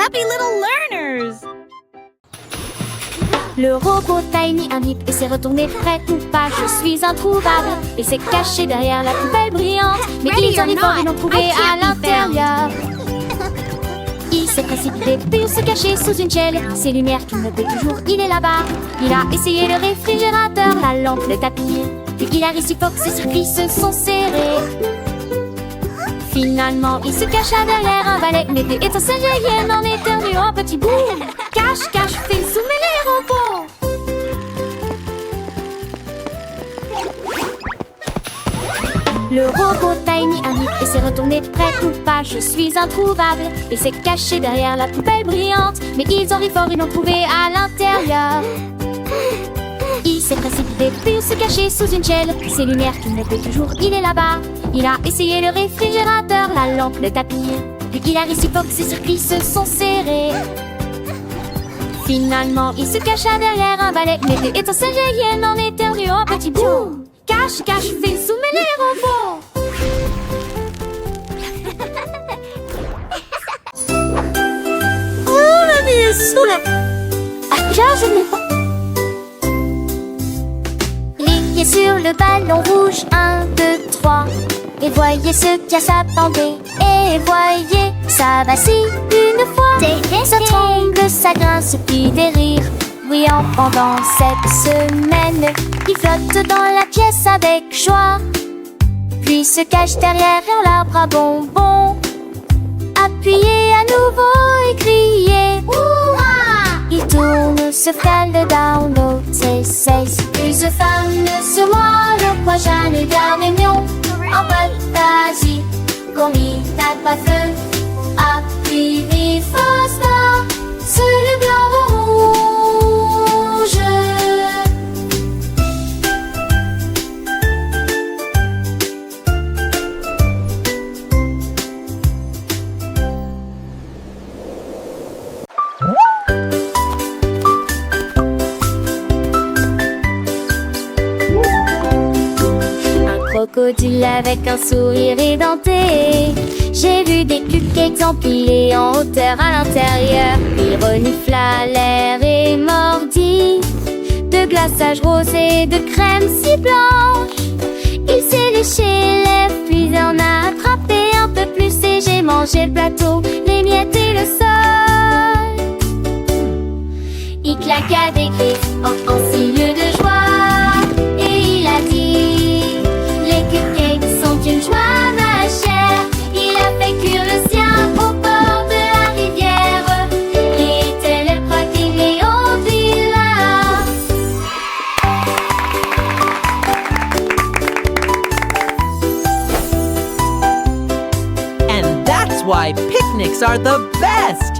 happy little learners! Le robot Tiny invite et s'est retourné près ou pas. Je suis introuvable et s'est caché derrière la poubelle brillante. Mais ils en effort et l'ont trouvé à l'intérieur. Il s'est précipité pour se cacher sous une chaîne. Ces lumières qu'il me peut toujours, il est là-bas. Il a essayé le réfrigérateur, la lampe, le tapis. Puis il a réussi fort que ses circuits se sont serrés. Finalement, il se cacha derrière un balai. Mais des étincelles jailliennes en éternuant un petit bout. Cache, cache, fais zoomer les robots. Le robot Tiny invite et s'est retourné près ou pas. Je suis introuvable et s'est caché derrière la poubelle brillante. Mais ils ont ri fort et l'ont trouvé à l'intérieur. Il s'est précipité pour se cacher sous une chaîne. Ces lumières qu'il me peut toujours, il est là-bas. Il a essayé le réfrigérateur, la lampe, le tapis. Puis il a réussi fort que ses circuits se sont serrés. Finalement, il se cacha derrière un balai. Mais des étincelles jailliennes en éternuant un petit bout. Cache, cache, fais zoomer les robots. Oh, la vie est saoule! Je n'ai pas. Lignez sur le ballon rouge, 1, 2, 3. Et voyez ce qui s'attendait. Et voyez, ça vacille une fois. Ça tremble, ça grince, puis des rires bruyants pendant cette semaine. Il flotte dans la pièce avec joie, puis se cache derrière un arbre à bonbons. Appuyez à nouveau et criez Ouah! Il tourne, se frôle le download, c'est plus de femmes sur moi. Le prochain est dernier mignon. En fantaisie, comme il n'a pas feu. Appuyez Foster sur le blanc rouge. Crocodile avec un sourire édenté. J'ai vu des cupcakes empilés en hauteur à l'intérieur. Il renifla l'air et mordit de glaçage rose et de crème si blanche. Il s'est léché les lèvres puis en a attrapé un peu plus. Et j'ai mangé le plateau, les miettes et le sol. Il claqua des griffes en signe de joie. Et il a dit les cupcakes sont une joie, ma chère. Il a fait cuire le sien au bord de la rivière. Il était le premier au village. And that's why picnics are the best!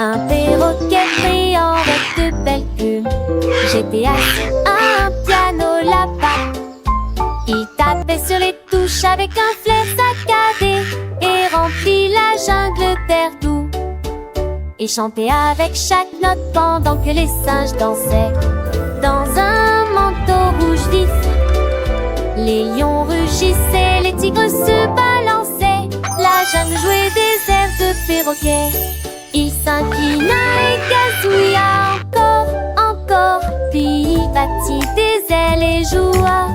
Un perroquet brillant avec de belles plumes. J'étais assis à un piano là-bas. Il tapait sur les touches avec un flair saccadé et remplit la jungle d'air doux. Et chantait avec chaque note pendant que les singes dansaient dans un manteau rouge vif. Les lions rugissaient, les tigres se balançaient. La jungle jouait des airs de perroquet. Il s'inclina et gazouilla encore, encore. Puis il battit des ailes et joua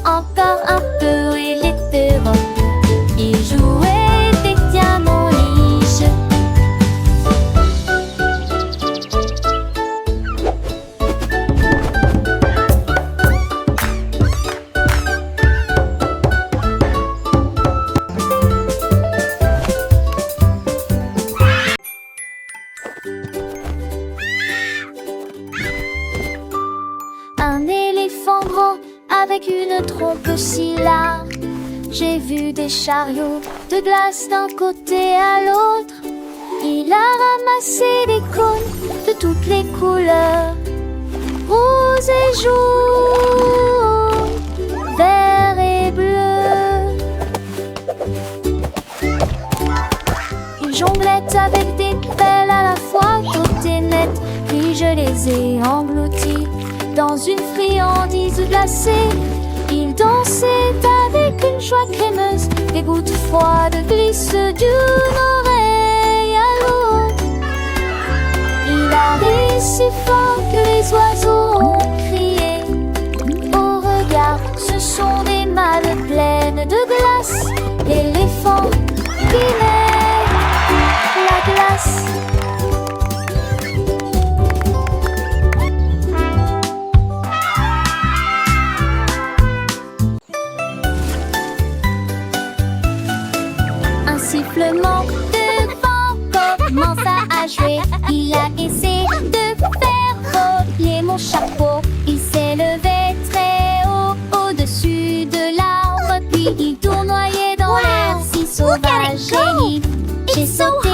encore un peu. Et les perroquets, il jouait des diamants liges. Un éléphant grand avec une trompe si large. J'ai vu des chariots de glace d'un côté à l'autre. Il a ramassé des cônes de toutes les couleurs, rose et jaune, vert et bleu. jonglettes avec des pelles à la fois hautes et nettes. Puis je les ai engloutis dans une friandise glacée. Il dansait avec une joie crémeuse. Des gouttes froides glissent d'une oreille à l'autre. Il a ri si fort que les oiseaux ont crié. Au regard, ce sont des malles pleines de glace. L'éléphant qui met la glace. Un sifflement de vent commence à jouer. Il a essayé de faire voler mon chapeau. Il s'est levé très haut au-dessus de l'arbre. Puis il tournoyait dans l'air si sauvage et libre. J'ai sauté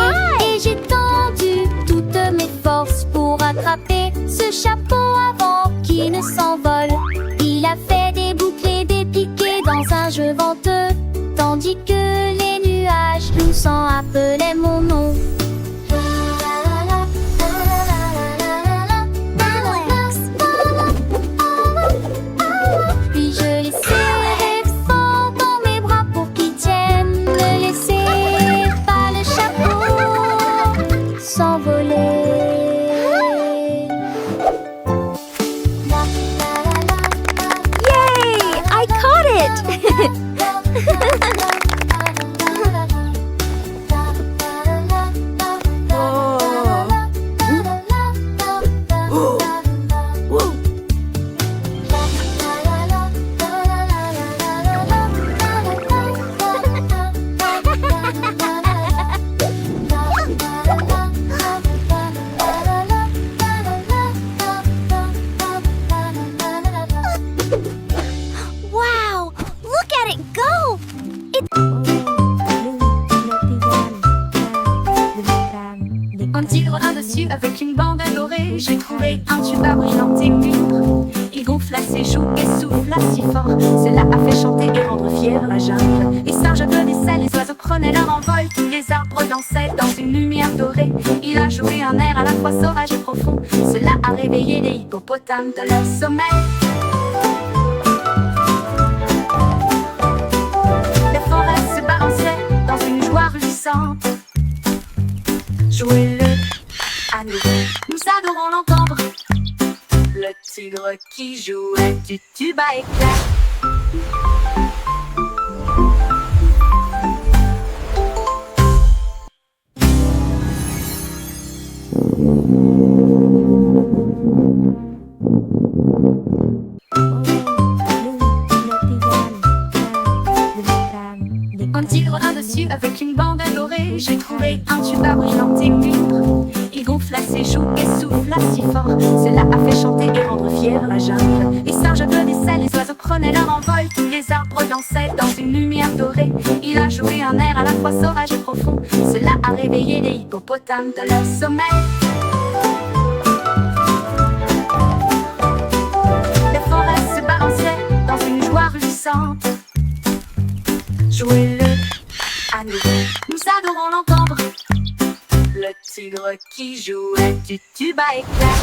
et j'ai tendu toutes mes forces pour attraper ce chapeau avant qu'il ne s'envole. Il a fait des boucles et des piquets dans un jeu venteux, tandis que les nuages doucement appelaient mon nom. Puis je l'ai serré fort dans mes bras pour qu'il tienne. Ne laissez pas le chapeau s'envoler. Yay! I caught it! Wow! Look at it go! Un tigre, un dessus avec une bande dorée. J'ai trouvé un tuba brillant et mûr. Il gonfla ses joues et souffla si fort. Cela a fait chanter et rendre fière la jungle. Les singes applaudissaient, les oiseaux prenaient leur envol. Tous les arbres dansaient dans une lumière dorée. Il a joué un air à la fois sauvage et profond. Cela a réveillé les hippopotames de leur sommeil. Les forêts se balançaient dans une joie ruissante. Jouez-le à nous, nous adorons l'entendre. Le tigre qui jouait du tuba éclair. Un tigre, un dessus avec une bande dorée. J'ai trouvé un tuba brillant et mûr. Il gonfla ses joues et souffla si fort. Cela a fait chanter et rendre fière la jungle. Les singes applaudissaient, les oiseaux prenaient leur envol. Tous les arbres dansaient dans une lumière dorée. Il a joué un air à la fois sauvage et profond. Cela a réveillé les hippopotames de leur sommeil. Les forêts se balançaient dans une joie ruissante. Jouez-le à nous, nous adorons l'entendre. Le tigre qui jouait du tuba éclair.